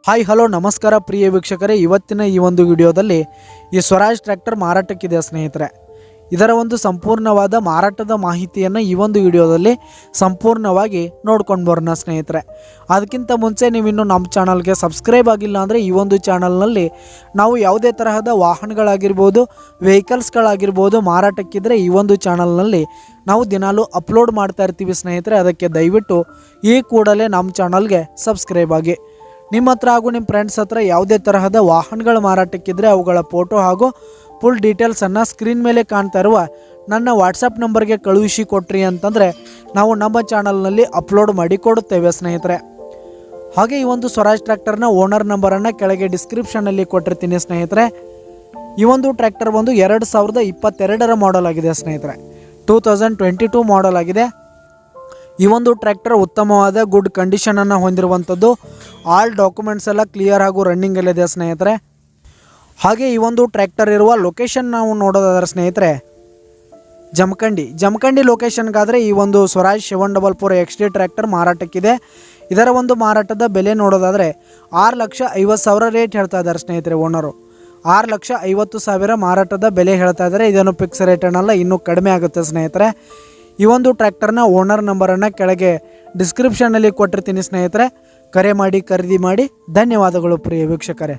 Hi hello ನಮಸ್ಕಾರ ಪ್ರಿಯ ವೀಕ್ಷಕರೇ, ಇವತ್ತಿನ ಈ ಒಂದು ವಿಡಿಯೋದಲ್ಲಿ ಈ ಸ್ವರಾಜ್ ಟ್ರ್ಯಾಕ್ಟರ್ ಮಾರಾಟಕ್ಕಿದೆ ಸ್ನೇಹಿತರೆ. ಇದರ ಒಂದು ಸಂಪೂರ್ಣವಾದ ಮಾರಾಟದ ಮಾಹಿತಿಯನ್ನು ಈ ಒಂದು ವಿಡಿಯೋದಲ್ಲಿ ಸಂಪೂರ್ಣವಾಗಿ ನೋಡ್ಕೊಂಡು ಬರೋಣ ಸ್ನೇಹಿತರೆ. ಅದಕ್ಕಿಂತ ಮುಂಚೆ ನೀವಿನ್ನು ನಮ್ಮ ಚಾನಲ್ಗೆ ಸಬ್ಸ್ಕ್ರೈಬ್ ಆಗಿಲ್ಲ ಅಂದರೆ ಈ ಒಂದು ಚಾನಲ್ನಲ್ಲಿ ನಾವು ಯಾವುದೇ ತರಹದ ವಾಹನಗಳಾಗಿರ್ಬೋದು, ವೆಹಿಕಲ್ಸ್ಗಳಾಗಿರ್ಬೋದು ಮಾರಾಟಕ್ಕಿದ್ರೆ ಈ ಒಂದು ಚಾನಲ್ನಲ್ಲಿ ನಾವು ದಿನಾಲೂ ಅಪ್ಲೋಡ್ ಮಾಡ್ತಾ ಇರ್ತೀವಿ ಸ್ನೇಹಿತರೆ. ಅದಕ್ಕೆ ದಯವಿಟ್ಟು ಈ ಕೂಡಲೇ ನಮ್ಮ ಚಾನಲ್ಗೆ ಸಬ್ಸ್ಕ್ರೈಬ್ ಆಗಿ. ನಿಮ್ಮ ಹತ್ರ ಹಾಗೂ ನಿಮ್ಮ ಫ್ರೆಂಡ್ಸ್ ಹತ್ರ ಯಾವುದೇ ತರಹದ ವಾಹನಗಳ ಮಾರಾಟಕ್ಕಿದ್ರೆ ಅವುಗಳ ಫೋಟೋ ಹಾಗೂ ಫುಲ್ ಡೀಟೇಲ್ಸನ್ನು ಸ್ಕ್ರೀನ್ ಮೇಲೆ ಕಾಣ್ತಾ ಇರುವ ನನ್ನ ವಾಟ್ಸಪ್ ನಂಬರ್ಗೆ ಕಳುಹಿಸಿ ಕೊಟ್ರಿ ಅಂತಂದರೆ ನಾವು ನಮ್ಮ ಚಾನಲ್ನಲ್ಲಿ ಅಪ್ಲೋಡ್ ಮಾಡಿ ಕೊಡುತ್ತೇವೆ ಸ್ನೇಹಿತರೆ. ಹಾಗೆ ಈ ಒಂದು ಸ್ವರಾಜ್ ಟ್ರ್ಯಾಕ್ಟರ್ನ ಓನರ್ ನಂಬರನ್ನು ಕೆಳಗೆ ಡಿಸ್ಕ್ರಿಪ್ಷನಲ್ಲಿ ಕೊಟ್ಟಿರ್ತೀನಿ ಸ್ನೇಹಿತರೆ. ಈ ಒಂದು ಟ್ರ್ಯಾಕ್ಟರ್ ಬಂದು 2022ರ ಮಾಡೆಲ್ ಆಗಿದೆ ಸ್ನೇಹಿತರೆ. 2022 ಮಾಡೆಲ್ ಆಗಿದೆ. ಈ ಒಂದು ಟ್ರ್ಯಾಕ್ಟರ್ ಉತ್ತಮವಾದ ಗುಡ್ ಕಂಡೀಷನನ್ನು ಹೊಂದಿರುವಂಥದ್ದು. ಆಲ್ ಡಾಕ್ಯುಮೆಂಟ್ಸ್ ಎಲ್ಲ ಕ್ಲಿಯರ್ ಹಾಗೂ ರನ್ನಿಂಗಲ್ಲಿದೆ ಸ್ನೇಹಿತರೆ. ಹಾಗೆ ಈ ಒಂದು ಟ್ರ್ಯಾಕ್ಟರ್ ಇರುವ ಲೊಕೇಶನ್ ನಾವು ನೋಡೋದಾದ್ರೆ ಸ್ನೇಹಿತರೆ, ಜಮಖಂಡಿ ಲೊಕೇಶನ್ಗಾದರೆ ಈ ಒಂದು ಸ್ವರಾಜ್ 744 XT ಟ್ರ್ಯಾಕ್ಟರ್ ಮಾರಾಟಕ್ಕಿದೆ. ಇದರ ಒಂದು ಮಾರಾಟದ ಬೆಲೆ ನೋಡೋದಾದರೆ 6,50,000 ರೇಟ್ ಹೇಳ್ತಾ ಇದ್ದಾರೆ ಸ್ನೇಹಿತರೆ. ಓನರು 6,50,000 ಮಾರಾಟದ ಬೆಲೆ ಹೇಳ್ತಾ ಇದ್ದಾರೆ. ಇದನ್ನು ಫಿಕ್ಸ್ ರೇಟ್ ಅನ್ನಲ್ಲ, ಇನ್ನೂ ಕಡಿಮೆ ಆಗುತ್ತೆ ಸ್ನೇಹಿತರೆ. ಈ ಒಂದು ಟ್ರ್ಯಾಕ್ಟರ್ನ ಓನರ್ ನಂಬರನ್ನು ಕೆಳಗೆ ಡಿಸ್ಕ್ರಿಪ್ಷನ್ನಲ್ಲಿ ಕೊಟ್ಟಿರ್ತೀನಿ ಸ್ನೇಹಿತರೆ. ಕರೆ ಮಾಡಿ ಖರೀದಿ ಮಾಡಿ. ಧನ್ಯವಾದಗಳು ಪ್ರಿಯ ವೀಕ್ಷಕರೇ.